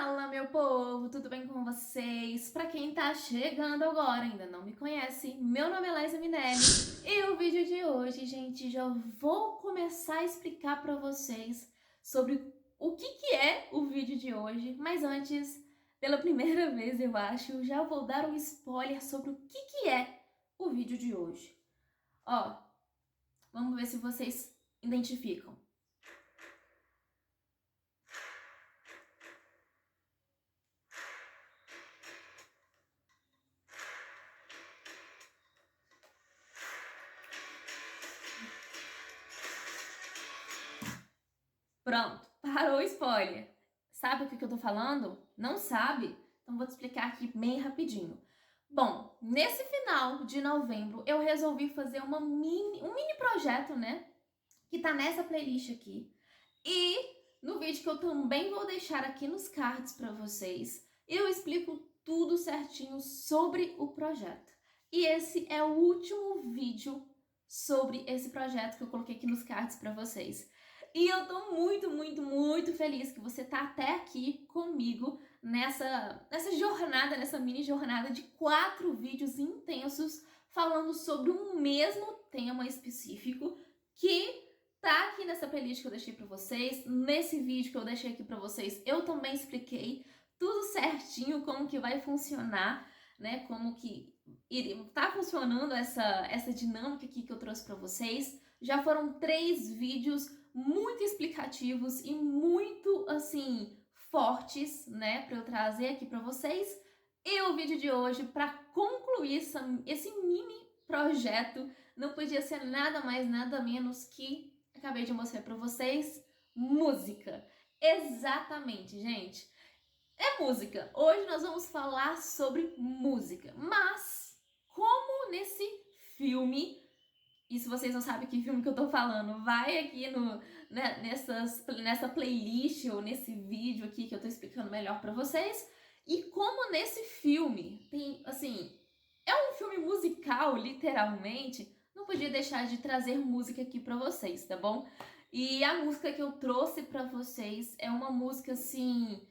Fala, meu povo, tudo bem com vocês? Pra quem tá chegando agora, ainda não me conhece, meu nome é Laísa Minelli e o vídeo de hoje, gente, já vou começar a explicar pra vocês sobre o que é o vídeo de hoje, mas antes, pela primeira vez, eu acho, já vou dar um spoiler sobre o que é o vídeo de hoje. Ó, vamos ver se vocês identificam. Pronto, parou o spoiler. Sabe o que eu tô falando? Não sabe? Então vou te explicar aqui bem rapidinho. Bom, nesse final de novembro eu resolvi fazer um mini projeto, né? Que tá nessa playlist aqui. E no vídeo que eu também vou deixar aqui nos cards para vocês, eu explico tudo certinho sobre o projeto. E esse é o último vídeo sobre esse projeto que eu coloquei aqui nos cards para vocês. E eu tô muito feliz que você tá até aqui comigo nessa jornada, nessa mini jornada de 4 vídeos intensos falando sobre um mesmo tema específico que tá aqui nessa playlist que eu deixei pra vocês. Nesse vídeo que eu deixei aqui pra vocês, eu também expliquei tudo certinho como que vai funcionar, né? Como que tá funcionando essa dinâmica aqui que eu trouxe pra vocês. Já foram 3 vídeos muito explicativos e muito, assim, fortes, né? Pra eu trazer aqui pra vocês. E o vídeo de hoje, pra concluir esse mini projeto, não podia ser nada mais, nada menos que acabei de mostrar para vocês, música. Exatamente, gente. É música. Hoje nós vamos falar sobre música. Mas, como nesse filme, e se vocês não sabem que filme que eu tô falando, vai aqui nessa playlist ou nesse vídeo aqui que eu tô explicando melhor para vocês. E como nesse filme tem, assim, é um filme musical, literalmente, não podia deixar de trazer música aqui pra vocês, tá bom? E a música que eu trouxe pra vocês é uma música assim,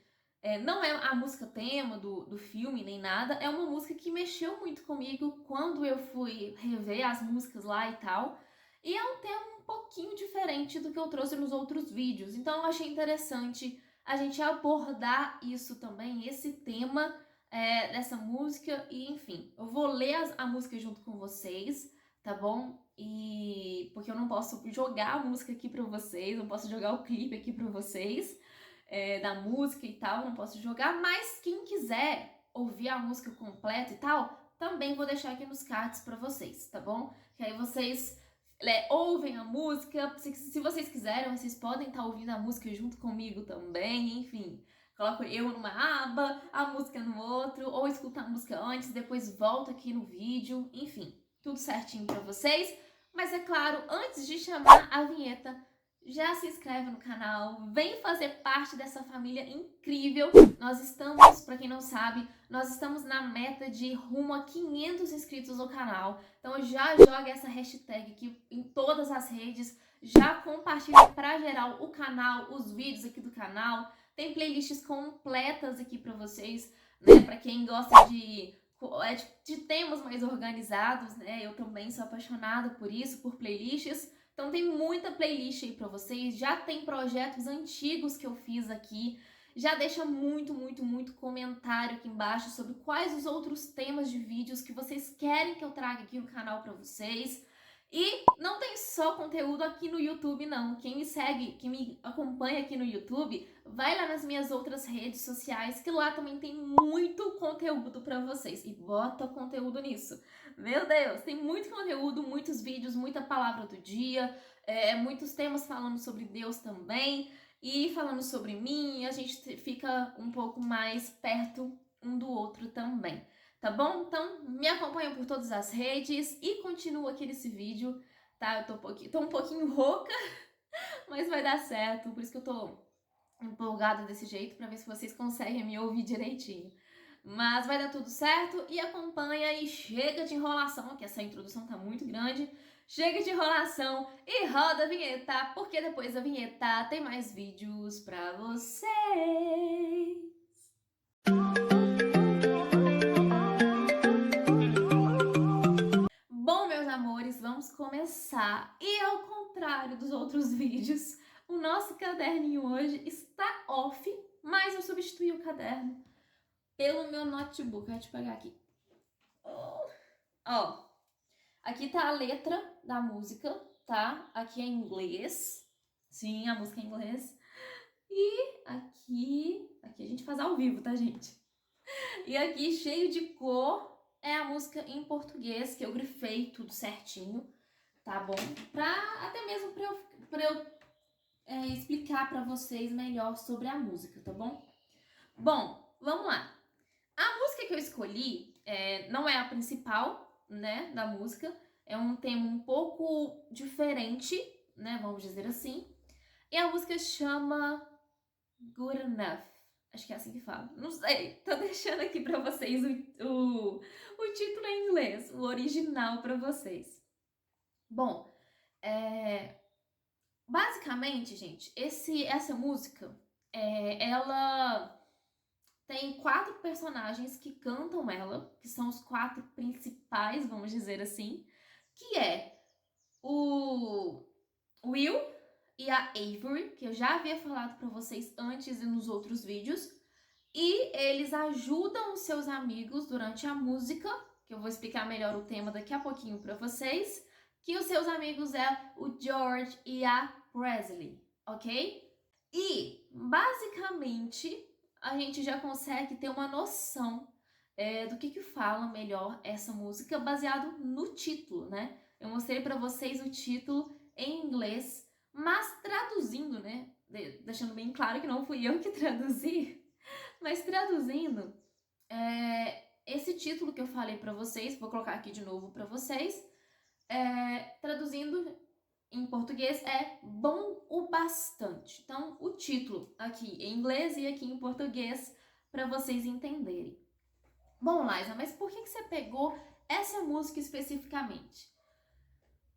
não é a música tema do filme nem nada, é uma música que mexeu muito comigo quando eu fui rever as músicas lá e tal. E é um tema um pouquinho diferente do que eu trouxe nos outros vídeos, então eu achei interessante a gente abordar isso também, esse tema dessa música. E enfim, eu vou ler a música junto com vocês, tá bom? E porque eu não posso jogar a música aqui pra vocês, não posso jogar o clipe aqui pra vocês, da música e tal, não posso jogar, mas quem quiser ouvir a música completa e tal, também vou deixar aqui nos cards pra vocês, tá bom? Que aí vocês ouvem a música, se vocês quiserem, vocês podem estar ouvindo a música junto comigo também, enfim. Coloco eu numa aba, a música no outro, ou escuta a música antes, depois volta aqui no vídeo, enfim, tudo certinho pra vocês. Mas é claro, antes de chamar a vinheta, já se inscreve no canal, vem fazer parte dessa família incrível. Nós estamos, pra quem não sabe, nós estamos na meta de rumo a 500 inscritos no canal. Então já joga essa hashtag aqui em todas as redes, já compartilha pra geral o canal, os vídeos aqui do canal. Tem playlists completas aqui pra vocês, né? Pra quem gosta de temas mais organizados, né? Eu também sou apaixonada por isso, por playlists. Então tem muita playlist aí pra vocês, já tem projetos antigos que eu fiz aqui. Já deixa muito comentário aqui embaixo sobre quais os outros temas de vídeos que vocês querem que eu traga aqui no canal pra vocês. E não tem só conteúdo aqui no YouTube, não. Quem me segue, quem me acompanha aqui no YouTube, vai lá nas minhas outras redes sociais, que lá também tem muito conteúdo pra vocês. E bota conteúdo nisso. Meu Deus, tem muito conteúdo, muitos vídeos, muita palavra do dia, muitos temas falando sobre Deus também. E falando sobre mim, a gente fica um pouco mais perto um do outro também. Tá bom? Então, me acompanha por todas as redes e continua aqui nesse vídeo, tá? Eu tô um pouquinho rouca, mas vai dar certo. Por isso que eu tô empolgada desse jeito, pra ver se vocês conseguem me ouvir direitinho. Mas vai dar tudo certo e acompanha e chega de enrolação, que essa introdução tá muito grande. Chega de enrolação e roda a vinheta, porque depois da vinheta tem mais vídeos pra vocês. outros vídeos, o nosso caderninho hoje está off, mas eu substituí o caderno pelo meu notebook. Deixa eu pegar aqui. Ó, aqui tá a letra da música, tá? Aqui é em inglês. Sim, a música é em inglês. E aqui a gente faz ao vivo, tá, gente? E aqui, cheio de cor, é a música em português, que eu grifei tudo certinho, tá bom? Até mesmo pra eu explicar pra vocês melhor sobre a música, tá bom? Bom, vamos lá. A música que eu escolhi não é a principal, né, da música. É um tema um pouco diferente, né, vamos dizer assim. E a música chama Good Enough. Acho que é assim que fala. Não sei. Tô deixando aqui pra vocês o título em inglês, o original pra vocês. Bom, basicamente, gente, essa música, ela tem 4 personagens que cantam ela, que são os 4 principais, vamos dizer assim, que é o Will e a Avery, que eu já havia falado para vocês antes e nos outros vídeos, e eles ajudam os seus amigos durante a música, que eu vou explicar melhor o tema daqui a pouquinho para vocês, que os seus amigos é o George e a Presley, ok? E, basicamente, a gente já consegue ter uma noção do que fala melhor essa música baseado no título, né? Eu mostrei para vocês o título em inglês, mas traduzindo, né? Deixando bem claro que não fui eu que traduzi, mas traduzindo, esse título que eu falei para vocês, vou colocar aqui de novo para vocês, traduzindo em português é Bom o Bastante. Então, o título aqui em inglês e aqui em português, para vocês entenderem. Bom, Liza, mas por que você pegou essa música especificamente?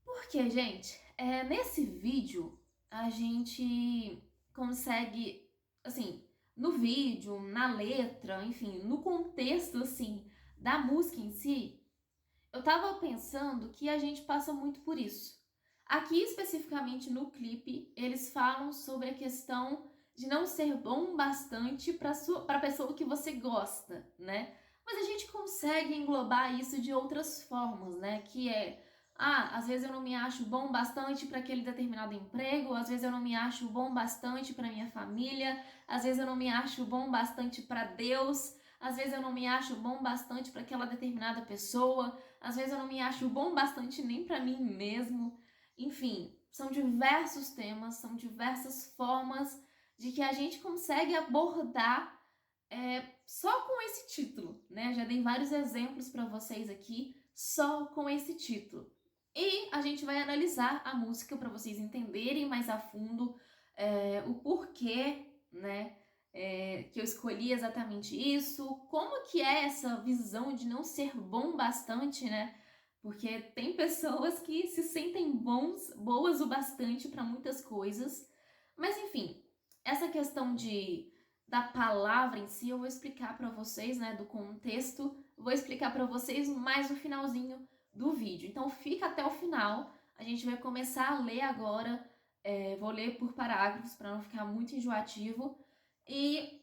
Porque, gente, nesse vídeo a gente consegue, assim, no vídeo, na letra, enfim, no contexto, assim, da música em si, eu tava pensando que a gente passa muito por isso. Aqui, especificamente no clipe, eles falam sobre a questão de não ser bom bastante para a pessoa que você gosta, né? Mas a gente consegue englobar isso de outras formas, né? Que às vezes eu não me acho bom bastante para aquele determinado emprego, às vezes eu não me acho bom bastante para minha família, às vezes eu não me acho bom bastante para Deus, às vezes eu não me acho bom bastante para aquela determinada pessoa, às vezes eu não me acho bom bastante nem para mim mesmo. Enfim, são diversos temas, são diversas formas de que a gente consegue abordar só com esse título, né? Já dei vários exemplos para vocês aqui só com esse título. E a gente vai analisar a música para vocês entenderem mais a fundo o porquê, né? Que eu escolhi exatamente isso, como que é essa visão de não ser bom bastante, né? Porque tem pessoas que se sentem boas o bastante para muitas coisas. Mas enfim, essa questão da palavra em si eu vou explicar para vocês, né, do contexto, vou explicar para vocês mais no finalzinho do vídeo. Então fica até o final, a gente vai começar a ler agora, vou ler por parágrafos para não ficar muito enjoativo. E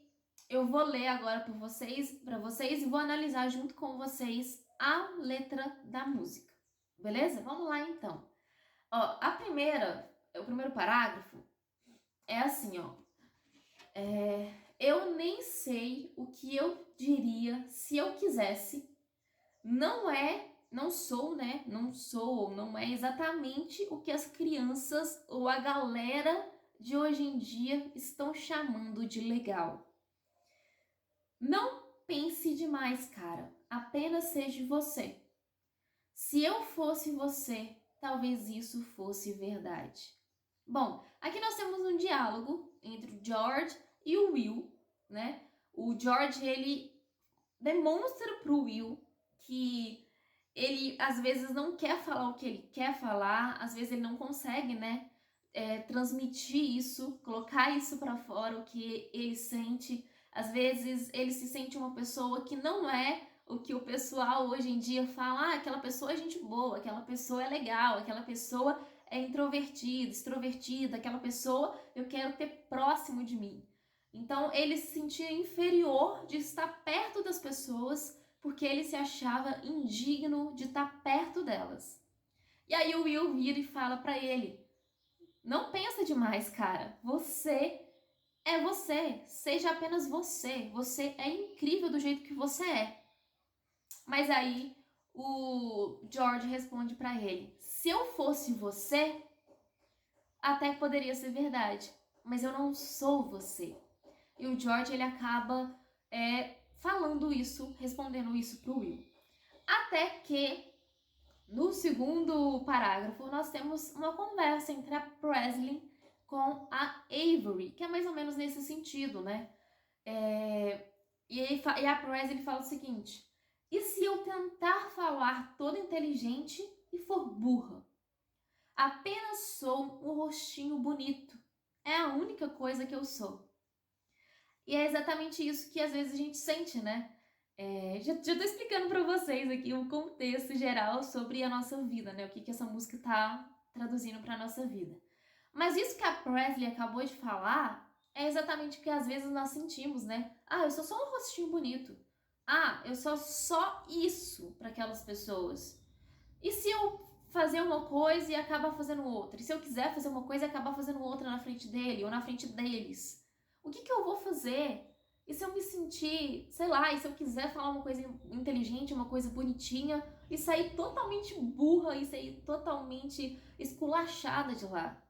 eu vou ler agora para vocês e vou analisar junto com vocês a letra da música, beleza? Vamos lá então. Ó, o primeiro parágrafo é assim, ó. Eu nem sei o que eu diria se eu quisesse. Não sou, né? Não sou ou não é exatamente o que as crianças ou a galera de hoje em dia estão chamando de legal. Não pense demais, cara. Apenas seja você. Se eu fosse você, talvez isso fosse verdade. Bom, aqui nós temos um diálogo entre o George e o Will, né? O George, ele demonstra pro Will que ele, às vezes, não quer falar o que ele quer falar, às vezes ele não consegue, né? Transmitir isso, colocar isso para fora, o que ele sente. Às vezes ele se sente uma pessoa que não é o que o pessoal hoje em dia fala, aquela pessoa é gente boa, aquela pessoa é legal, aquela pessoa é introvertido, extrovertida, aquela pessoa eu quero ter próximo de mim. Então ele se sentia inferior de estar perto das pessoas porque ele se achava indigno de estar perto delas. E aí o Will vira e fala para ele: não pensa demais, cara. Você é você. Seja apenas você. Você é incrível do jeito que você é. Mas aí o George responde para ele: se eu fosse você, até poderia ser verdade, mas eu não sou você. E o George ele acaba falando isso, respondendo isso pro Will. Até que no segundo parágrafo nós temos uma conversa entre a Presley com a Avery, que é mais ou menos nesse sentido, né? E a Presley fala o seguinte: e se eu tentar falar toda inteligente e for burra? Apenas sou um rostinho bonito. É a única coisa que eu sou. E é exatamente isso que às vezes a gente sente, né? Já tô explicando para vocês aqui o contexto geral sobre a nossa vida, né? O que essa música tá traduzindo para nossa vida. Mas isso que a Presley acabou de falar é exatamente o que às vezes nós sentimos, né? Ah, eu sou só um rostinho bonito. Ah, eu sou só isso para aquelas pessoas. E se eu fazer uma coisa e acabar fazendo outra? E se eu quiser fazer uma coisa e acabar fazendo outra na frente dele ou na frente deles? O que eu vou fazer? E se eu me sentir, sei lá, e se eu quiser falar uma coisa inteligente, uma coisa bonitinha, e sair totalmente burra, e sair totalmente esculachada de lá,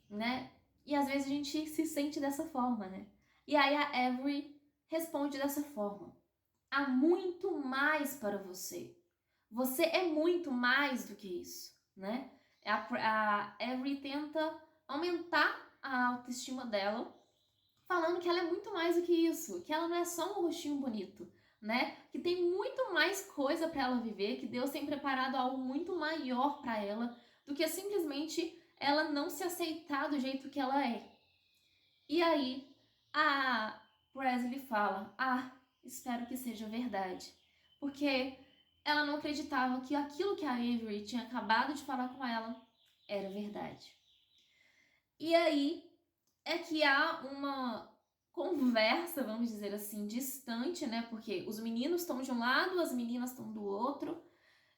né? E às vezes a gente se sente dessa forma, né? E aí a Avery responde dessa forma: há muito mais para você. Você é muito mais do que isso, né? A Avery tenta aumentar a autoestima dela, falando que ela é muito mais do que isso, que ela não é só um rostinho bonito, né? Que tem muito mais coisa para ela viver, que Deus tem preparado algo muito maior para ela do que simplesmente ela não se aceitar do jeito que ela é. E aí a Presley fala: ah, espero que seja verdade, porque ela não acreditava que aquilo que a Avery tinha acabado de falar com ela era verdade. E aí é que há uma conversa, vamos dizer assim, distante, né? Porque os meninos estão de um lado, as meninas estão do outro.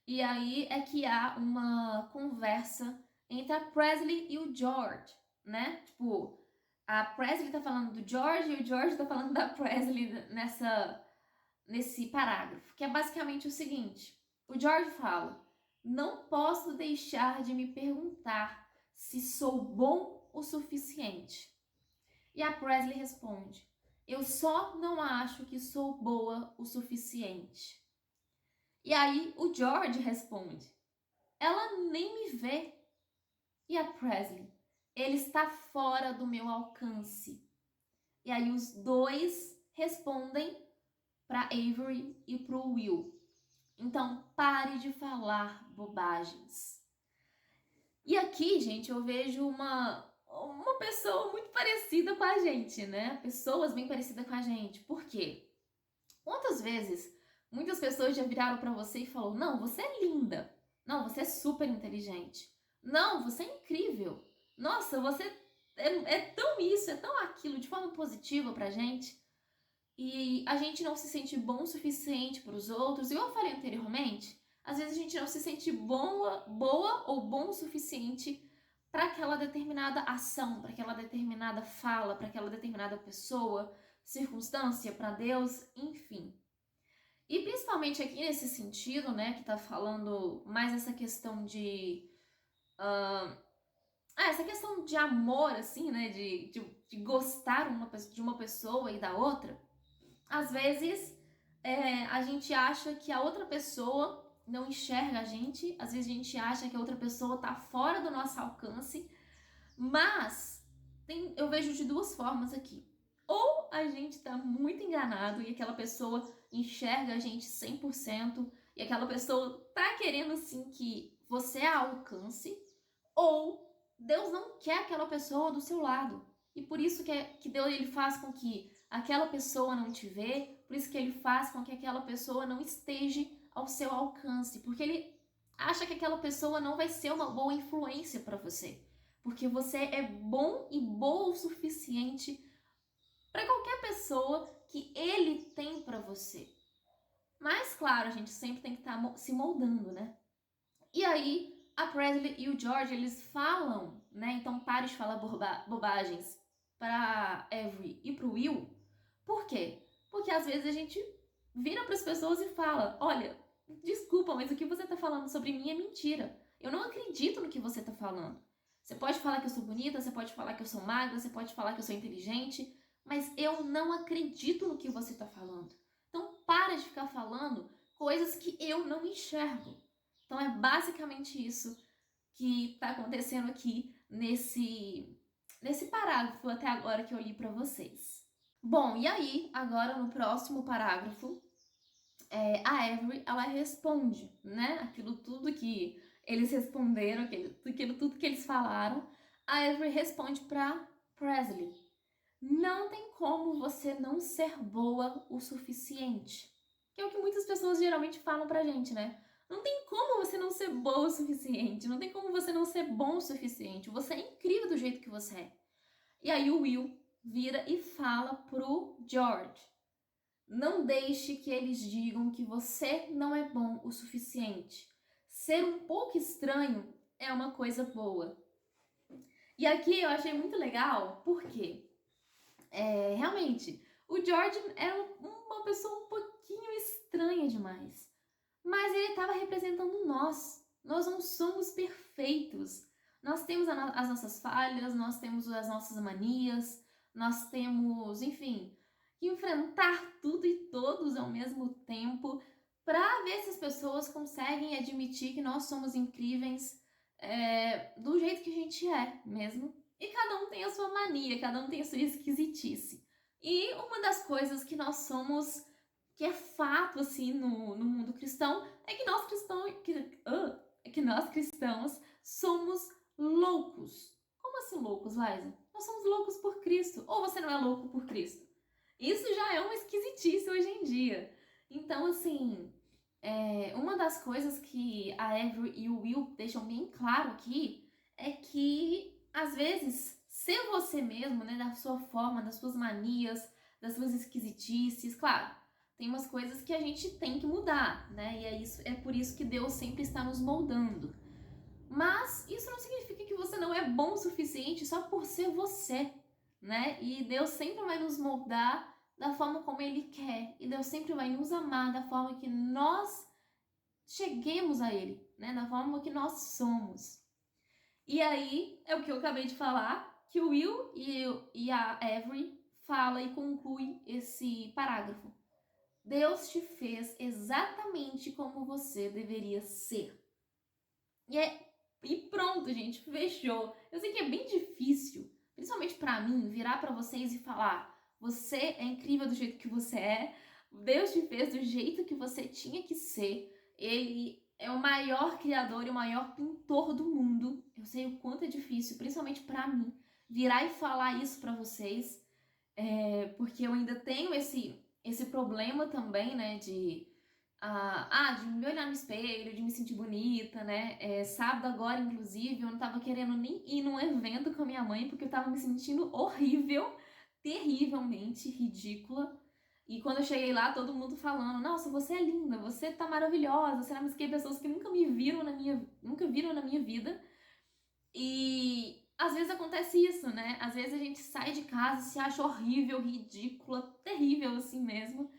E aí é que há uma conversa entre a Presley e o George, né? Tipo, a Presley tá falando do George e o George tá falando da Presley nesse parágrafo, que é basicamente o seguinte: o George fala: não posso deixar de me perguntar se sou bom o suficiente. E a Presley responde: eu só não acho que sou boa o suficiente. E aí o George responde: ela nem me vê. E a Presley: ele está fora do meu alcance. E aí os dois respondem para Avery e para o Will: então pare de falar bobagens. E aqui, gente, eu vejo uma pessoa muito parecida com a gente, né? Pessoas bem parecidas com a gente. Por quê? Quantas vezes muitas pessoas já viraram para você e falaram: não, você é linda. Não, você é super inteligente. Não, você é incrível. Nossa, você é tão isso, é tão aquilo, de forma positiva pra gente. E a gente não se sente bom o suficiente para os outros. E eu falei anteriormente, às vezes a gente não se sente boa ou bom o suficiente para aquela determinada ação, para aquela determinada fala, para aquela determinada pessoa, circunstância, para Deus, enfim. E principalmente aqui nesse sentido, né, que tá falando mais essa questão essa questão de amor, assim, né, de gostar de uma pessoa e da outra. Às vezes a gente acha que a outra pessoa não enxerga a gente, às vezes a gente acha que a outra pessoa tá fora do nosso alcance, mas eu vejo de duas formas aqui. Ou a gente tá muito enganado e aquela pessoa enxerga a gente 100% e aquela pessoa tá querendo sim que você a alcance, ou Deus não quer aquela pessoa do seu lado. E por isso que Deus ele faz com que aquela pessoa não te vê, por isso que ele faz com que aquela pessoa não esteja ao seu alcance, porque ele acha que aquela pessoa não vai ser uma boa influência para você, porque você é bom e boa o suficiente para qualquer pessoa que ele tem para você. Mas claro, a gente sempre tem que estar se moldando, né? E aí, a Presley e o George, eles falam, né? Então pare de falar bobagens para Avery e pro Will. Por quê? Porque às vezes a gente vira para as pessoas e fala: olha, desculpa, mas o que você tá falando sobre mim é mentira. Eu não acredito no que você tá falando. Você pode falar que eu sou bonita, você pode falar que eu sou magra, você pode falar que eu sou inteligente, mas eu não acredito no que você tá falando. Então para de ficar falando coisas que eu não enxergo. Então é basicamente isso que está acontecendo aqui nesse parágrafo até agora que eu li para vocês. Bom, e aí, agora no próximo parágrafo, a Avery, ela responde, né? Aquilo tudo que eles responderam, aquilo tudo que eles falaram. A Avery responde para Presley: não tem como você não ser boa o suficiente. Que é o que muitas pessoas geralmente falam pra gente, né? Não tem como você não ser boa o suficiente, não tem como você não ser bom o suficiente. Você é incrível do jeito que você é. E aí o Will vira e fala pro George: não deixe que eles digam que você não é bom o suficiente. Ser um pouco estranho é uma coisa boa. E aqui eu achei muito legal, porque realmente, o George era uma pessoa um pouquinho estranha demais. Mas ele estava representando nós. Nós não somos perfeitos. Nós temos as nossas falhas, nós temos as nossas manias, nós temos, enfim, que enfrentar tudo e todos ao mesmo tempo para ver se as pessoas conseguem admitir que nós somos incríveis do jeito que a gente é mesmo. E cada um tem a sua mania, cada um tem a sua esquisitice. E uma das coisas que nós somos, que é fato assim no mundo cristão, é que nós cristãos somos loucos. Como assim loucos, Liza? Nós somos loucos por Cristo. Ou você não é louco por Cristo? Isso já é uma esquisitice hoje em dia. Então, assim, uma das coisas que a Avery e o Will deixam bem claro aqui é que, às vezes, ser você mesmo, né, da sua forma, das suas manias, das suas esquisitices, claro, tem umas coisas que a gente tem que mudar, né, e é por isso que Deus sempre está nos moldando. Mas isso não significa que você não é bom o suficiente só por ser você, né, e Deus sempre vai nos moldar da forma como Ele quer, e Deus sempre vai nos amar da forma que nós cheguemos a Ele, né? Da forma que nós somos. E aí, é o que eu acabei de falar, que o Will e a Avery fala e conclui esse parágrafo. Deus te fez exatamente como você deveria ser. E pronto, gente, fechou. Eu sei que é bem difícil, principalmente para mim, virar para vocês e falar: você é incrível do jeito que você é. Deus te fez do jeito que você tinha que ser. Ele é o maior criador e o maior pintor do mundo. Eu sei o quanto é difícil, principalmente para mim, virar e falar isso para vocês, porque eu ainda tenho esse problema também, né, de me olhar no espelho, de me sentir bonita, né? Sábado agora, inclusive, eu não tava querendo nem ir num evento com a minha mãe, porque eu tava me sentindo horrível, terrivelmente ridícula. E quando eu cheguei lá, todo mundo falando: nossa, você é linda, você tá maravilhosa, você não sei pessoas que nunca nunca viram na minha vida. E às vezes acontece isso, né? Às vezes a gente sai de casa, se acha horrível, ridícula, terrível assim mesmo.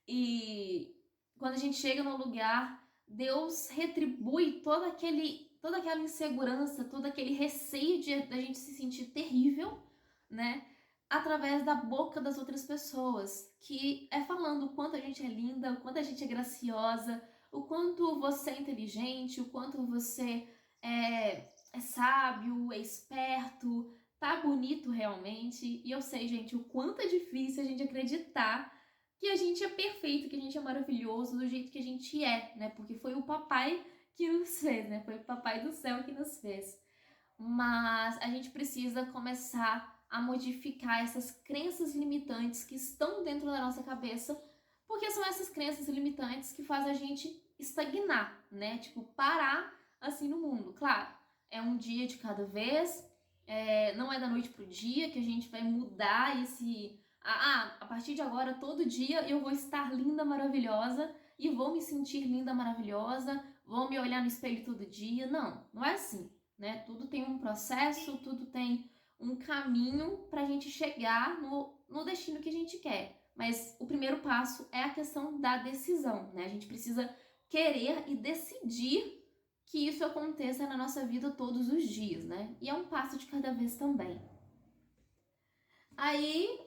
E quando a gente chega no lugar, Deus retribui toda aquela insegurança, todo aquele receio da gente se sentir terrível, né? Através da boca das outras pessoas, que é falando o quanto a gente é linda, o quanto a gente é graciosa, o quanto você é inteligente, o quanto você é sábio, é esperto, tá bonito realmente. E eu sei, gente, o quanto é difícil a gente acreditar que a gente é perfeito, que a gente é maravilhoso do jeito que a gente é, né? Porque foi o papai que nos fez, né? Foi o papai do céu que nos fez. Mas a gente precisa começar a modificar essas crenças limitantes que estão dentro da nossa cabeça, porque são essas crenças limitantes que fazem a gente estagnar, né? Tipo, parar assim no mundo. Claro, é um dia de cada vez, não é da noite pro dia que a gente vai mudar esse. A partir de agora, todo dia eu vou estar linda, maravilhosa e vou me sentir linda, maravilhosa, vou me olhar no espelho todo dia. Não, não é assim, né? Tudo tem um processo, tudo tem um caminho pra gente chegar no destino que a gente quer. Mas o primeiro passo é a questão da decisão, né? A gente precisa querer e decidir que isso aconteça na nossa vida todos os dias, né? E é um passo de cada vez também. Aí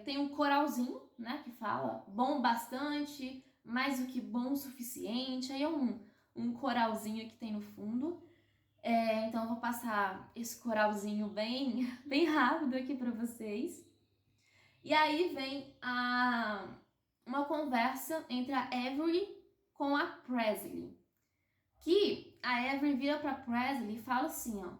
tem um coralzinho, né, que fala bom bastante, mais do que bom o suficiente. Aí é um coralzinho que tem no fundo. Então eu vou passar esse coralzinho bem, bem rápido aqui para vocês. E aí vem uma conversa entre a Avery com a Presley. Que a Avery vira para Presley e fala assim, ó: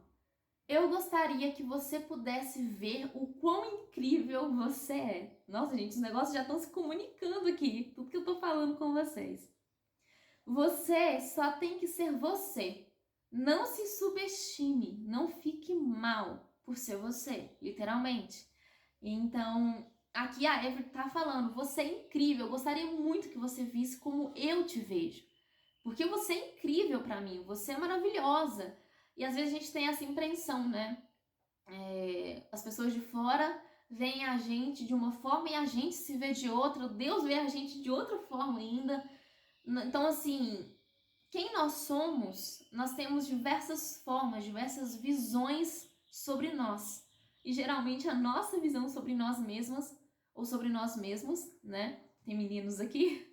eu gostaria que você pudesse ver o quão incrível você é. Nossa, gente, os negócios já estão se comunicando aqui, tudo que eu tô falando com vocês. Você só tem que ser você. Não se subestime, não fique mal por ser você, literalmente. Então, aqui a Avery tá falando: você é incrível, eu gostaria muito que você visse como eu te vejo. Porque você é incrível pra mim, você é maravilhosa. E às vezes a gente tem essa impressão, né? As pessoas de fora veem a gente de uma forma e a gente se vê de outra, Deus vê a gente de outra forma ainda. Então, assim, quem nós somos, nós temos diversas formas, diversas visões sobre nós. E geralmente a nossa visão sobre nós mesmas, ou sobre nós mesmos, né? Tem meninos aqui.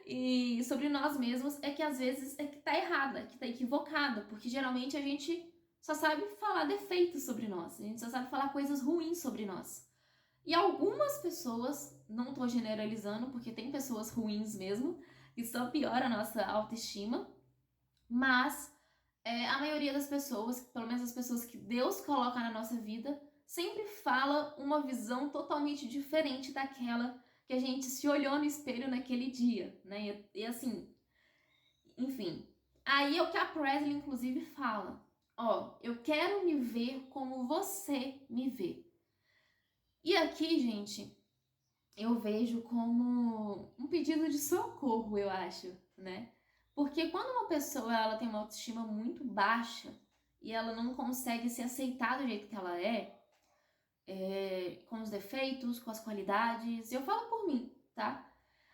E sobre nós mesmos é que às vezes é que tá errada, que tá equivocada, porque geralmente a gente só sabe falar defeitos sobre nós, a gente só sabe falar coisas ruins sobre nós. E algumas pessoas, não tô generalizando, porque tem pessoas ruins mesmo, que só piora a nossa autoestima, mas a maioria das pessoas, pelo menos as pessoas que Deus coloca na nossa vida, sempre fala uma visão totalmente diferente daquela que a gente se olhou no espelho naquele dia, né? E assim, enfim. Aí é o que a Presley, inclusive, fala. Ó, eu quero me ver como você me vê. E aqui, gente, eu vejo como um pedido de socorro, eu acho, né? Porque quando uma pessoa ela tem uma autoestima muito baixa e ela não consegue se aceitar do jeito que ela com os defeitos, com as qualidades, eu falo por mim, tá?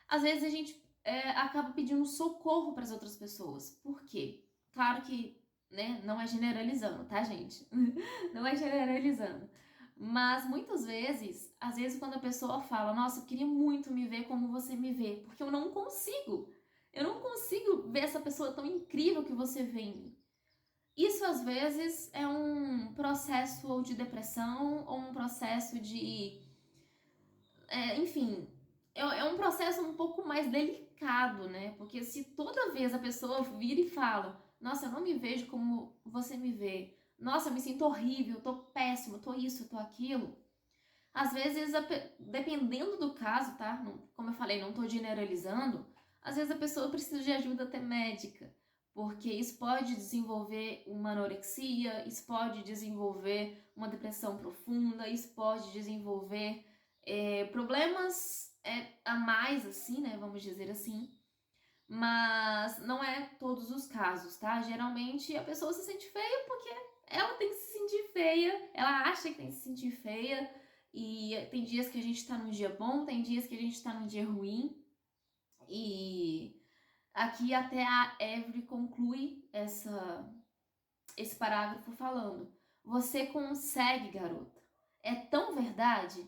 Às vezes a gente acaba pedindo socorro para as outras pessoas. Por quê? Claro que, né, não é generalizando, tá, gente? Não é generalizando. Mas muitas vezes, às vezes quando a pessoa fala: nossa, eu queria muito me ver como você me vê, porque eu não consigo. Eu não consigo ver essa pessoa tão incrível que você vê em mim. Isso às vezes é um processo ou de depressão ou um processo de, enfim, é um processo um pouco mais delicado, né? Porque se toda vez a pessoa vira e fala: nossa, eu não me vejo como você me vê, nossa, eu me sinto horrível, eu tô péssimo, eu tô isso, eu tô aquilo. Às vezes, dependendo do caso, tá? Como eu falei, não tô generalizando, às vezes a pessoa precisa de ajuda até médica, porque isso pode desenvolver uma anorexia, isso pode desenvolver uma depressão profunda, isso pode desenvolver problemas a mais, assim, né? Vamos dizer assim. Mas não é todos os casos, tá? Geralmente a pessoa se sente feia porque ela tem que se sentir feia, ela acha que tem que se sentir feia, e tem dias que a gente tá num dia bom, tem dias que a gente tá num dia ruim, e aqui até a Avery conclui esse parágrafo falando: você consegue, garota. É tão verdade,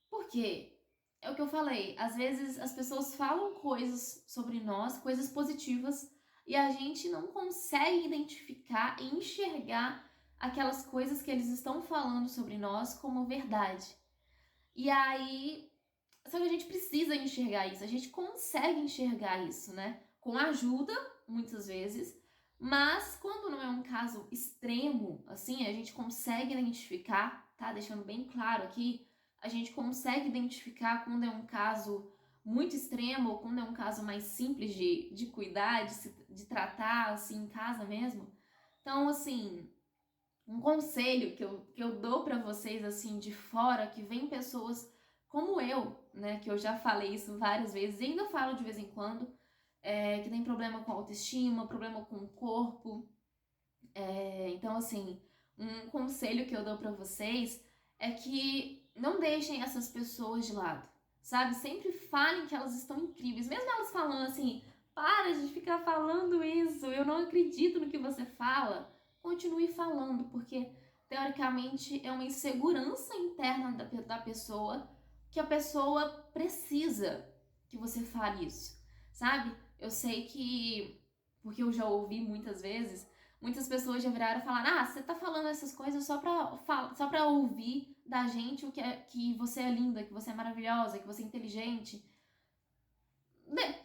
porque é o que eu falei, às vezes as pessoas falam coisas sobre nós, coisas positivas, e a gente não consegue identificar e enxergar aquelas coisas que eles estão falando sobre nós como verdade. E aí, só que a gente precisa enxergar isso, a gente consegue enxergar isso, né? Com ajuda, muitas vezes, mas quando não é um caso extremo, assim, a gente consegue identificar, tá? Deixando bem claro aqui, a gente consegue identificar quando é um caso muito extremo, ou quando é um caso mais simples de cuidar, de tratar, assim, em casa mesmo. Então, assim, um conselho que eu dou para vocês, assim, de fora, que vem pessoas como eu, né, que eu já falei isso várias vezes, e ainda falo de vez em quando, que tem problema com autoestima, problema com o corpo. Então, assim, um conselho que eu dou para vocês é que não deixem essas pessoas de lado, sabe? Sempre falem que elas estão incríveis, mesmo elas falando assim, para de ficar falando isso, eu não acredito no que você fala. Continue falando, porque teoricamente é uma insegurança interna da pessoa que a pessoa precisa que você fale isso, sabe? Eu sei que, porque eu já ouvi muitas vezes, muitas pessoas já viraram e falaram: ah, você tá falando essas coisas só pra ouvir da gente o que você é linda, que você é maravilhosa, que você é inteligente.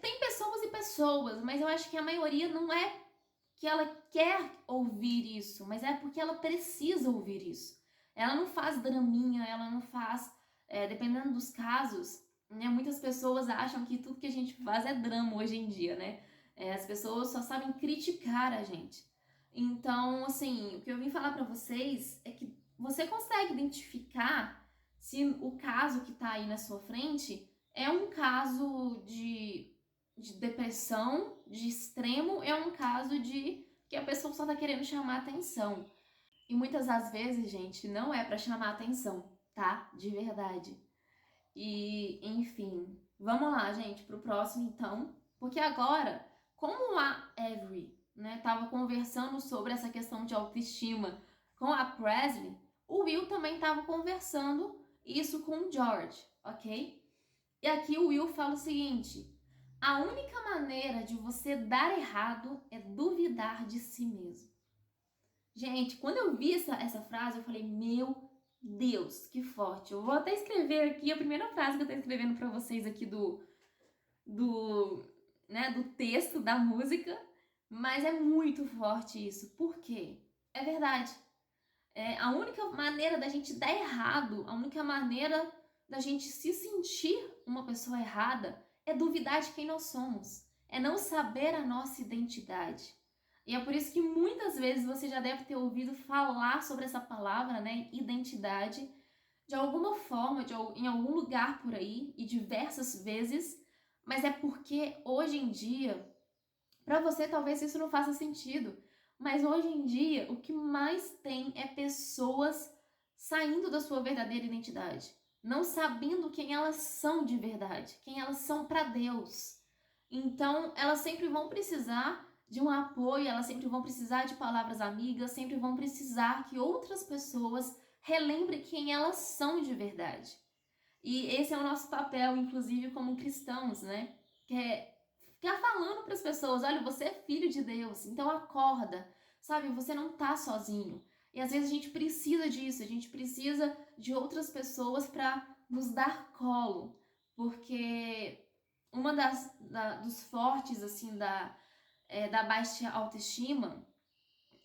Tem pessoas e pessoas, mas eu acho que a maioria não é que ela quer ouvir isso, mas é porque ela precisa ouvir isso. Ela não faz draminha, ela não faz. Dependendo dos casos, né? Muitas pessoas acham que tudo que a gente faz é drama hoje em dia, né? As pessoas só sabem criticar a gente. Então, assim, o que eu vim falar pra vocês é que você consegue identificar se o caso que tá aí na sua frente é um caso de depressão, de extremo, é um caso de que a pessoa só tá querendo chamar atenção. E muitas das vezes, gente, não é pra chamar atenção, tá? De verdade. E, enfim, vamos lá, gente, pro próximo então. Porque agora, como a Avery, né, tava conversando sobre essa questão de autoestima com a Presley, o Will também tava conversando isso com o George, ok? E aqui o Will fala o seguinte: a única maneira de você dar errado é duvidar de si mesmo. Gente, quando eu vi essa frase, eu falei: meu Deus, que forte. Eu vou até escrever aqui a primeira frase que eu tô escrevendo para vocês aqui do, né, do texto da música, mas é muito forte isso. Por quê? É verdade. A única maneira da gente dar errado, a única maneira da gente se sentir uma pessoa errada é duvidar de quem nós somos, é não saber a nossa identidade. E é por isso que muitas vezes você já deve ter ouvido falar sobre essa palavra, né, identidade, de alguma forma, em algum lugar por aí, e diversas vezes, mas é porque hoje em dia, para você talvez isso não faça sentido, mas hoje em dia o que mais tem é pessoas saindo da sua verdadeira identidade, não sabendo quem elas são de verdade, quem elas são para Deus. Então, elas sempre vão precisar de um apoio, elas sempre vão precisar de palavras amigas, sempre vão precisar que outras pessoas relembrem quem elas são de verdade. E esse é o nosso papel, inclusive, como cristãos, né? Que é ficar falando para as pessoas: olha, você é filho de Deus, então acorda, sabe? Você não tá sozinho. E às vezes a gente precisa disso, a gente precisa de outras pessoas para nos dar colo, porque uma dos fortes, assim, da baixa autoestima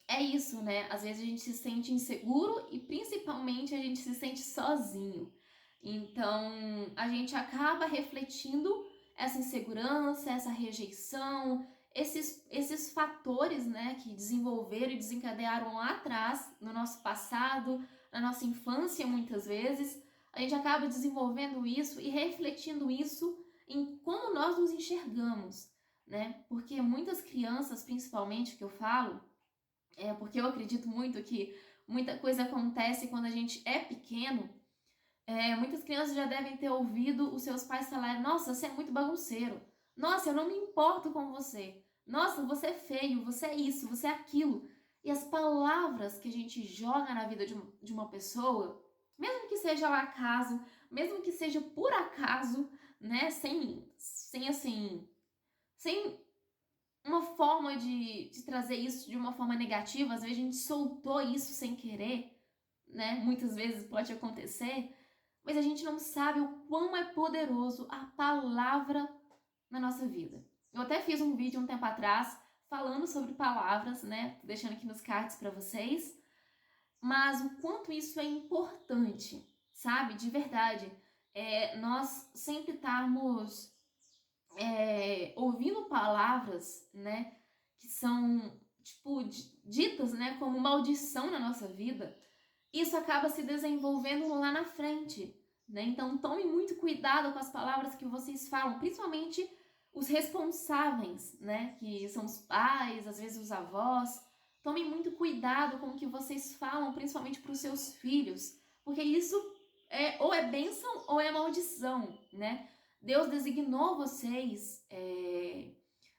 é isso, né? Às vezes a gente se sente inseguro e principalmente a gente se sente sozinho. Então a gente acaba refletindo essa insegurança, essa rejeição, esses fatores, né, que desenvolveram e desencadearam lá atrás, no nosso passado, na nossa infância muitas vezes. A gente acaba desenvolvendo isso e refletindo isso em como nós nos enxergamos, né? Porque muitas crianças, principalmente, que eu falo, porque eu acredito muito que muita coisa acontece quando a gente é pequeno. Muitas crianças já devem ter ouvido os seus pais falarem: nossa, você é muito bagunceiro. Nossa, eu não me importo com você. Nossa, você é feio, você é isso, você é aquilo. E as palavras que a gente joga na vida de uma pessoa, mesmo que seja ao acaso, mesmo que seja por acaso, né, sem assim, sem uma forma de trazer isso de uma forma negativa, às vezes a gente soltou isso sem querer, né? Muitas vezes pode acontecer, mas a gente não sabe o quão é poderoso a palavra na nossa vida. Eu até fiz um vídeo um tempo atrás falando sobre palavras, né? Tô deixando aqui nos cards para vocês, mas o quanto isso é importante, sabe? De verdade. Nós sempre estarmos palavras, né, que são, tipo, ditas, né, como maldição na nossa vida, isso acaba se desenvolvendo lá na frente, né? Então tome muito cuidado com as palavras que vocês falam, principalmente os responsáveis, né, que são os pais, às vezes os avós. Tome muito cuidado com o que vocês falam, principalmente para os seus filhos, porque isso ou é bênção ou é maldição, né? Deus designou vocês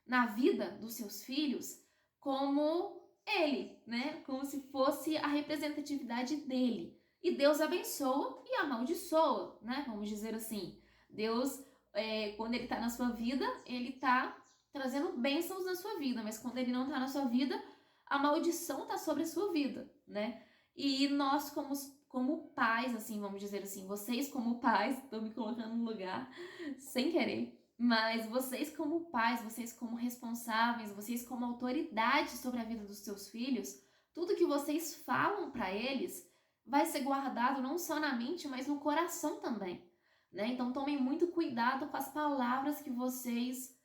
na vida dos seus filhos como ele, né? Como se fosse a representatividade dele. E Deus abençoa e amaldiçoa, né? Vamos dizer assim. Deus, quando ele está na sua vida, ele está trazendo bênçãos na sua vida, mas quando ele não está na sua vida, a maldição está sobre a sua vida, né? E nós, como pais, assim, vamos dizer assim, vocês como pais, estou me colocando no lugar sem querer, mas vocês como pais, vocês como responsáveis, vocês como autoridade sobre a vida dos seus filhos, tudo que vocês falam para eles vai ser guardado não só na mente, mas no coração também, né? Então tomem muito cuidado com as palavras que vocês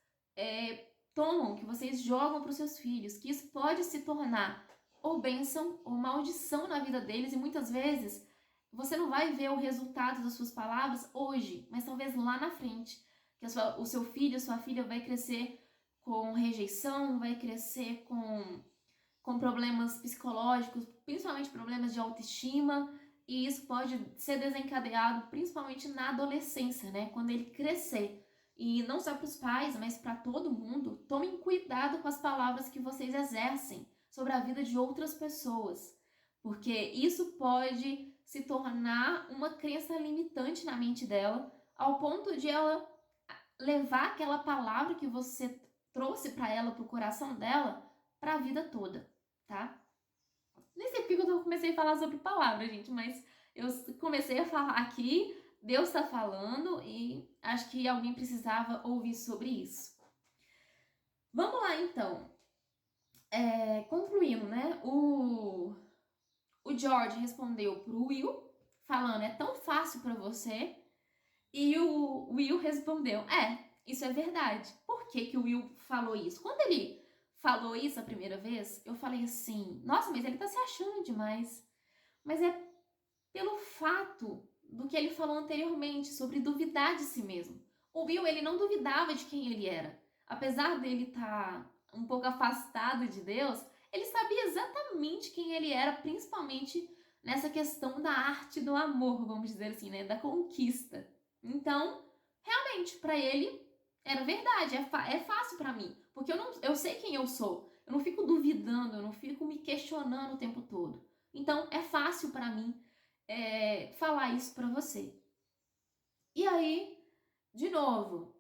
tomam, que vocês jogam para os seus filhos, que isso pode se tornar ou bênção ou maldição na vida deles, e muitas vezes você não vai ver o resultado das suas palavras hoje, mas talvez lá na frente, que o seu filho, a sua filha vai crescer com rejeição, vai crescer com problemas psicológicos, principalmente problemas de autoestima, e isso pode ser desencadeado principalmente na adolescência, né? Quando ele crescer. E não só para os pais, mas para todo mundo, tomem cuidado com as palavras que vocês exercem sobre a vida de outras pessoas, porque isso pode se tornar uma crença limitante na mente dela, ao ponto de ela levar aquela palavra que você trouxe para ela, para o coração dela, para a vida toda, tá? Nem sei porque eu comecei a falar sobre palavras, gente, mas eu comecei a falar aqui, Deus está falando e acho que alguém precisava ouvir sobre isso. Vamos lá, então. Concluindo, né? O George respondeu pro Will, falando, é tão fácil para você. E o Will respondeu, isso é verdade. Por que que o Will falou isso? Quando ele falou isso a primeira vez, eu falei assim, nossa, mas ele tá se achando demais. Mas é pelo fato do que ele falou anteriormente, sobre duvidar de si mesmo. O Will, ele não duvidava de quem ele era. Apesar dele estar um pouco afastado de Deus, ele sabia exatamente quem ele era, principalmente nessa questão da arte do amor, vamos dizer assim, né? Da conquista. Então, realmente, para ele, era verdade, é fácil para mim, porque eu sei quem eu sou, eu não fico duvidando, eu não fico me questionando o tempo todo. Então, é fácil para mim falar isso para você. E aí, de novo,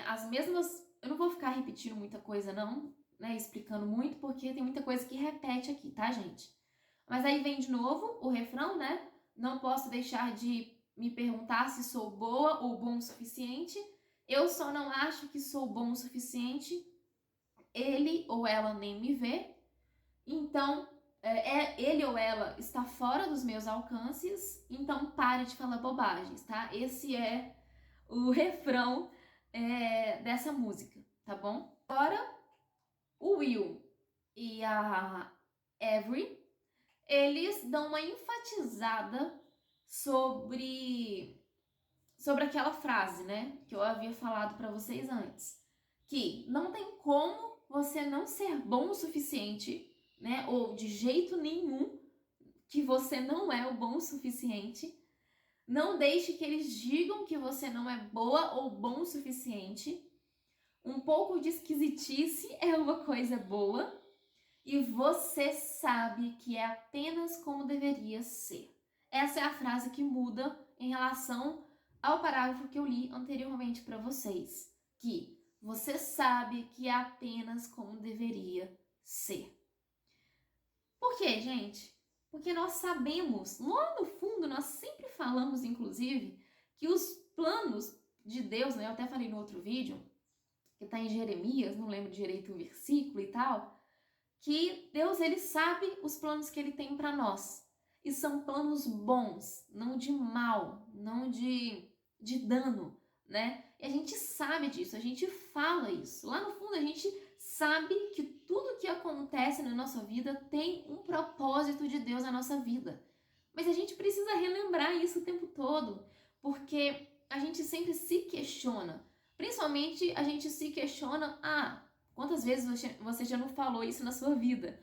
as mesmas... Eu não vou ficar repetindo muita coisa não, né, explicando muito, porque tem muita coisa que repete aqui, tá, gente? Mas aí vem de novo o refrão, né? Não posso deixar de me perguntar se sou boa ou bom o suficiente. Eu só não acho que sou bom o suficiente. Ele ou ela nem me vê. Então, ele ou ela está fora dos meus alcances. Então, pare de falar bobagens, tá? Esse é o refrão dessa música, tá bom? Agora, o Will e a Avery, eles dão uma enfatizada sobre aquela frase, né, que eu havia falado para vocês antes, que não tem como você não ser bom o suficiente, né, ou de jeito nenhum que você não é o bom o suficiente. Não deixe que eles digam que você não é boa ou bom o suficiente. Um pouco de esquisitice é uma coisa boa. E você sabe que é apenas como deveria ser. Essa é a frase que muda em relação ao parágrafo que eu li anteriormente para vocês. Que você sabe que é apenas como deveria ser. Por quê, gente? Porque nós sabemos, lá no fundo, nós sempre falamos, inclusive, que os planos de Deus, né? Eu até falei no outro vídeo, que está em Jeremias, não lembro direito o versículo e tal, que Deus, ele sabe os planos que ele tem para nós. E são planos bons, não de mal, não de dano, né? E a gente sabe disso, a gente fala isso. Lá no fundo a gente sabe que tudo que acontece na nossa vida tem um propósito de Deus na nossa vida. Mas a gente precisa relembrar isso o tempo todo, porque a gente sempre se questiona. Principalmente a gente se questiona, quantas vezes você já não falou isso na sua vida?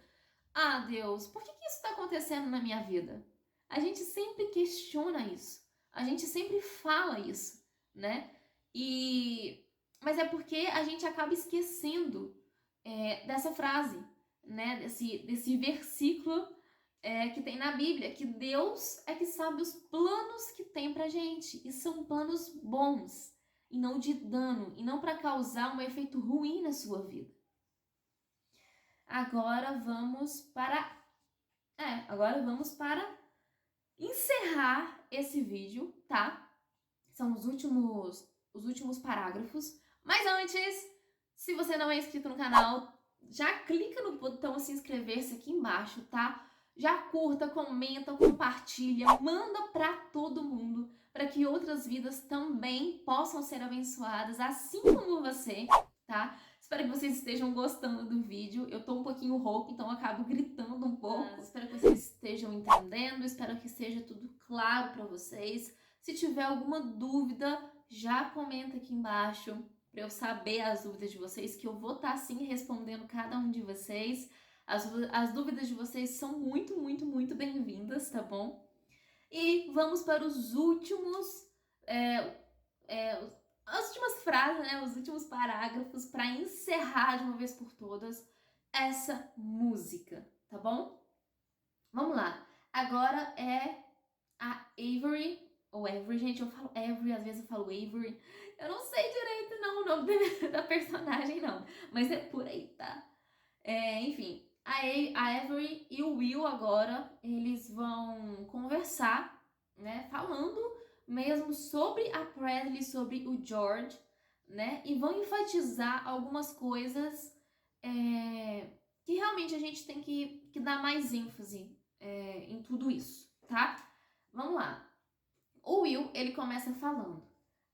Ah, Deus, por que isso está acontecendo na minha vida? A gente sempre questiona isso. A gente sempre fala isso, né? Mas é porque a gente acaba esquecendo dessa frase, né? Desse versículo que tem na Bíblia, que Deus é que sabe os planos que tem pra gente. E são planos bons, e não de dano, e não para causar um efeito ruim na sua vida. Agora vamos para encerrar esse vídeo, tá? São os últimos parágrafos. Mas antes, se você não é inscrito no canal, já clica no botão se inscrever-se aqui embaixo, tá? Já curta, comenta, compartilha, manda pra todo mundo, para que outras vidas também possam ser abençoadas, assim como você, tá? Espero que vocês estejam gostando do vídeo. Eu tô um pouquinho rouca, então eu acabo gritando um pouco. Espero que vocês estejam entendendo, espero que seja tudo claro para vocês. Se tiver alguma dúvida, já comenta aqui embaixo para eu saber as dúvidas de vocês, que eu vou estar sim respondendo cada um de vocês. As dúvidas de vocês são muito, muito, muito bem-vindas, tá bom? E vamos para os últimos as últimas frases, né, os últimos parágrafos para encerrar de uma vez por todas essa música, tá bom? Vamos lá. Agora é a Avery, ou Avery, gente, eu falo Avery, às vezes eu falo Avery. Eu não sei direito não o nome da personagem não, mas é por aí, tá? Enfim, a Avery e o Will agora, eles vão conversar, né, falando mesmo sobre a Presley, sobre o George, né, e vão enfatizar algumas coisas que realmente a gente tem que dar mais ênfase em tudo isso, tá? Vamos lá. O Will, ele começa falando: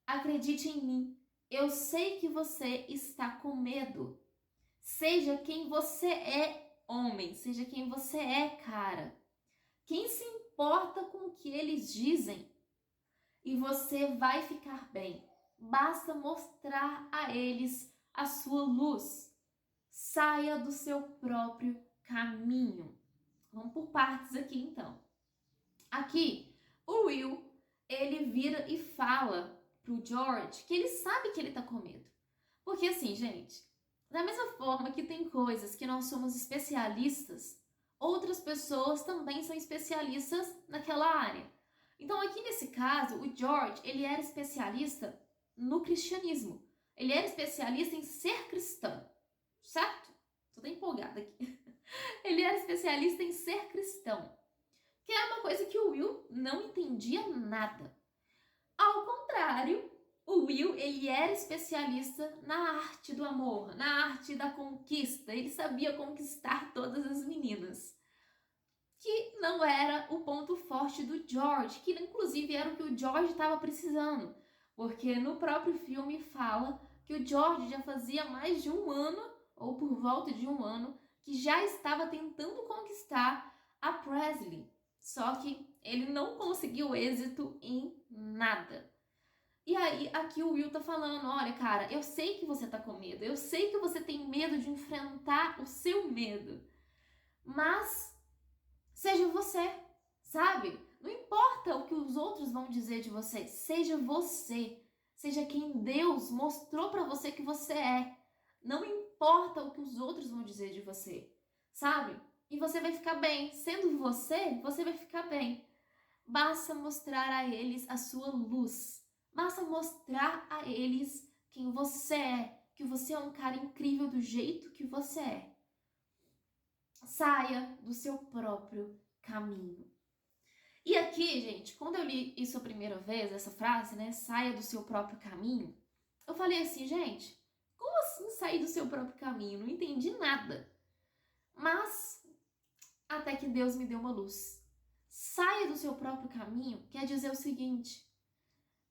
acredite em mim, eu sei que você está com medo. Seja quem você é, homem, seja quem você é, cara. Quem se importa com o que eles dizem? E você vai ficar bem. Basta mostrar a eles a sua luz. Saia do seu próprio caminho. Vamos por partes aqui, então. Aqui, o Will, ele vira e fala pro George que ele sabe que ele tá com medo. Porque assim, gente, da mesma forma que tem coisas que nós somos especialistas, outras pessoas também são especialistas naquela área. Então, aqui nesse caso, o George, ele era especialista no cristianismo. Ele era especialista em ser cristão, certo? Tô até empolgada aqui. Ele era especialista em ser cristão, que é uma coisa que o Will não entendia nada. Ao contrário, o Will, ele era especialista na arte do amor, na arte da conquista. Ele sabia conquistar todas as meninas. Que não era o ponto forte do George, que inclusive era o que o George estava precisando. Porque no próprio filme fala que o George já fazia mais de um ano, ou por volta de um ano, que já estava tentando conquistar a Presley. Só que ele não conseguiu êxito em nada. E aí, aqui o Will tá falando: olha, cara, eu sei que você tá com medo, eu sei que você tem medo de enfrentar o seu medo, mas seja você, sabe? Não importa o que os outros vão dizer de você, seja você, seja quem Deus mostrou pra você que você é. Não importa o que os outros vão dizer de você, sabe? E você vai ficar bem. Sendo você, você vai ficar bem. Basta mostrar a eles a sua luz. Basta mostrar a eles quem você é, que você é um cara incrível do jeito que você é. Saia do seu próprio caminho. E aqui, gente, quando eu li isso a primeira vez, essa frase, né, saia do seu próprio caminho, eu falei assim, gente, como assim sair do seu próprio caminho? Não entendi nada. Mas, até que Deus me deu uma luz. Saia do seu próprio caminho quer dizer o seguinte,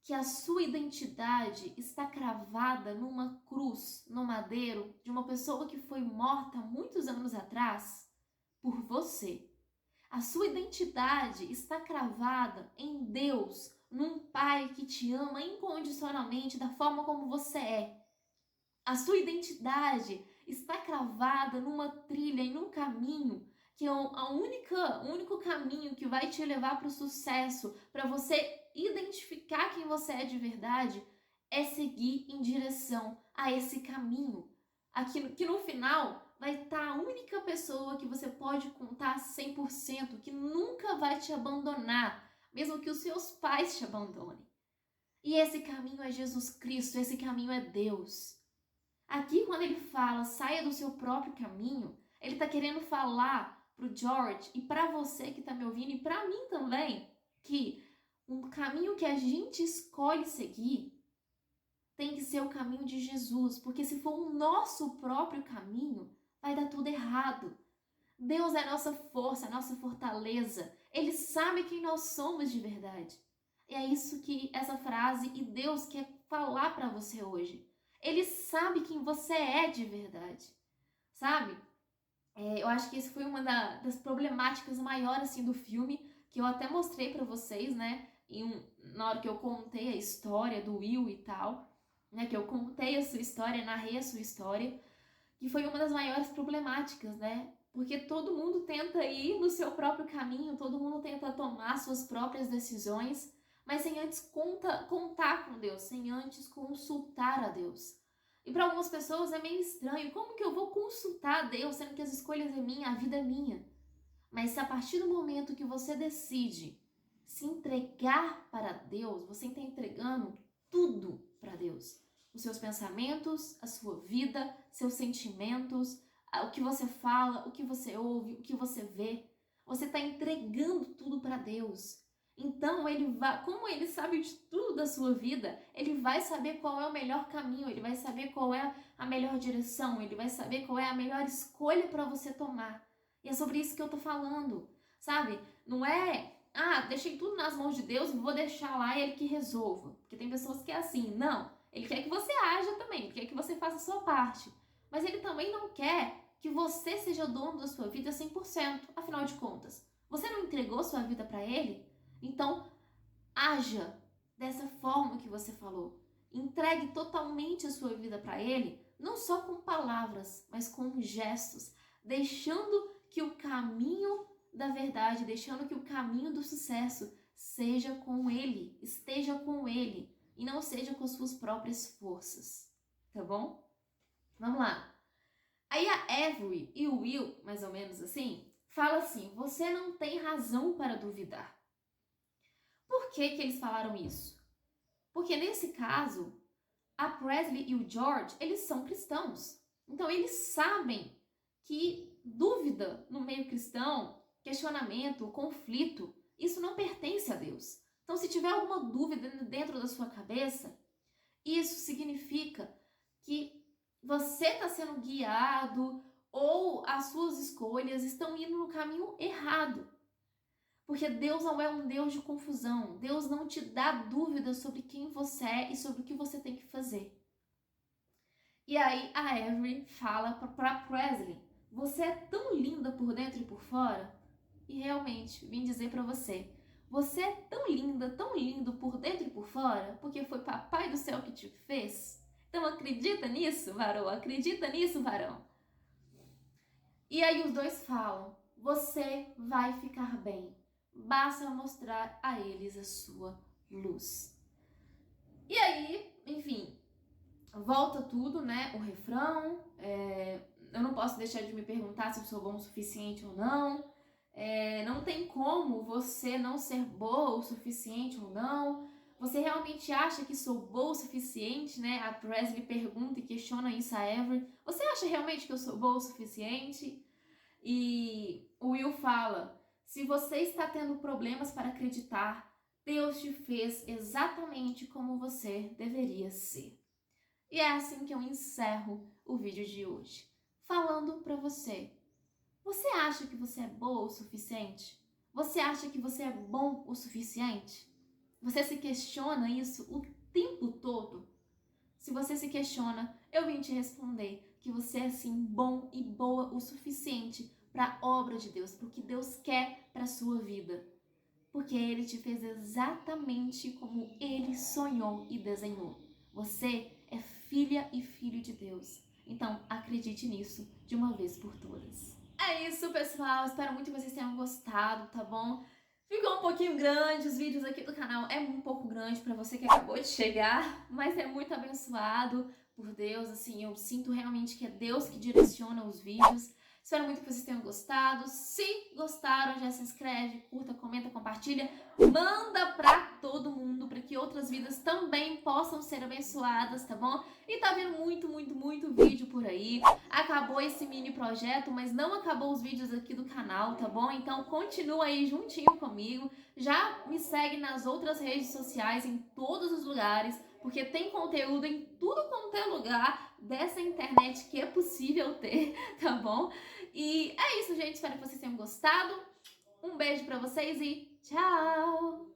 que a sua identidade está cravada numa cruz, no madeiro, de uma pessoa que foi morta muitos anos atrás por você. A sua identidade está cravada em Deus, num Pai que te ama incondicionalmente da forma como você é. A sua identidade está cravada numa trilha e num caminho que é o único caminho que vai te levar para o sucesso, para você identificar quem você é de verdade, é seguir em direção a esse caminho. Aqui, que no final vai estar a única pessoa que você pode contar 100%, que nunca vai te abandonar, mesmo que os seus pais te abandonem. E esse caminho é Jesus Cristo, esse caminho é Deus. Aqui, quando ele fala saia do seu próprio caminho, ele está querendo falar para o George e para você que está me ouvindo e para mim também, que um caminho que a gente escolhe seguir tem que ser o caminho de Jesus, porque se for o nosso próprio caminho, vai dar tudo errado. Deus é a nossa força, a nossa fortaleza. Ele sabe quem nós somos de verdade. E é isso que essa frase e Deus quer falar para você hoje. Ele sabe quem você é de verdade, sabe? Eu acho que esse foi uma das problemáticas maiores assim, do filme, que eu até mostrei para vocês, né? Na hora que eu contei a história do Will e tal, né? Que eu contei a sua história, narrei a sua história, que foi uma das maiores problemáticas, né? Porque todo mundo tenta ir no seu próprio caminho, todo mundo tenta tomar suas próprias decisões, mas sem antes contar com Deus, sem antes consultar a Deus. E para algumas pessoas é meio estranho, como que eu vou consultar a Deus, sendo que as escolhas é minha, a vida é minha? Mas a partir do momento que você decide se entregar para Deus, você está entregando tudo para Deus. Os seus pensamentos, a sua vida, seus sentimentos, o que você fala, o que você ouve, o que você vê. Você está entregando tudo para Deus. Então, como ele sabe de tudo da sua vida, ele vai saber qual é o melhor caminho, ele vai saber qual é a melhor direção, ele vai saber qual é a melhor escolha para você tomar. E é sobre isso que eu tô falando, sabe? Não é, deixei tudo nas mãos de Deus e vou deixar lá ele que resolva. Porque tem pessoas que é assim, não, ele quer que você haja também, ele quer que você faça a sua parte. Mas ele também não quer que você seja dono da sua vida 100%. Afinal de contas, você não entregou sua vida para ele? Então, haja dessa forma que você falou. Entregue totalmente a sua vida para ele, não só com palavras, mas com gestos, deixando que o caminho da verdade, deixando que o caminho do sucesso seja com ele, esteja com ele, e não seja com suas próprias forças, tá bom? Vamos lá. Aí a Avery e o Will, mais ou menos assim, fala assim, você não tem razão para duvidar. Por que eles falaram isso? Porque nesse caso, a Presley e o George, eles são cristãos. Então eles sabem que dúvida no meio cristão, questionamento, conflito, isso não pertence a Deus. Então se tiver alguma dúvida dentro da sua cabeça, isso significa que você está sendo guiado ou as suas escolhas estão indo no caminho errado. Porque Deus não é um Deus de confusão. Deus não te dá dúvidas sobre quem você é e sobre o que você tem que fazer. E aí a Avery fala para Presley, você é tão linda por dentro e por fora. E realmente, vim dizer para você, você é tão linda, tão lindo por dentro e por fora, porque foi Papai do Céu que te fez. Então acredita nisso, varão? Acredita nisso, varão? E aí os dois falam, você vai ficar bem. Basta mostrar a eles a sua luz. E aí, enfim, volta tudo, né? O refrão. Eu não posso deixar de me perguntar se eu sou bom o suficiente ou não. Não tem como você não ser boa o suficiente ou não. Você realmente acha que sou boa o suficiente, né? A Presley pergunta e questiona isso a Avery. Você acha realmente que eu sou boa o suficiente? E o Will fala, se você está tendo problemas para acreditar, Deus te fez exatamente como você deveria ser. E é assim que eu encerro o vídeo de hoje, falando para você. Você acha que você é boa o suficiente? Você acha que você é bom o suficiente? Você se questiona isso o tempo todo? Se você se questiona, eu vim te responder que você é sim bom e boa o suficiente para a obra de Deus, para o que Deus quer para a sua vida. Porque Ele te fez exatamente como Ele sonhou e desenhou. Você é filha e filho de Deus. Então, acredite nisso de uma vez por todas. É isso, pessoal. Espero muito que vocês tenham gostado, tá bom? Ficou um pouquinho grande os vídeos aqui do canal. É um pouco grande para você que acabou de chegar, mas é muito abençoado por Deus. Assim, eu sinto realmente que é Deus que direciona os vídeos. Espero muito que vocês tenham gostado. Se gostaram, já se inscreve, curta, comenta, compartilha. Manda pra todo mundo, para que outras vidas também possam ser abençoadas, tá bom? E tá vindo muito vídeo por aí. Acabou esse mini projeto, mas não acabou os vídeos aqui do canal, tá bom? Então continua aí juntinho comigo. Já me segue nas outras redes sociais, em todos os lugares, porque tem conteúdo em tudo quanto é lugar dessa internet que é possível ter, tá bom? E é isso, gente. Espero que vocês tenham gostado. Um beijo pra vocês e tchau!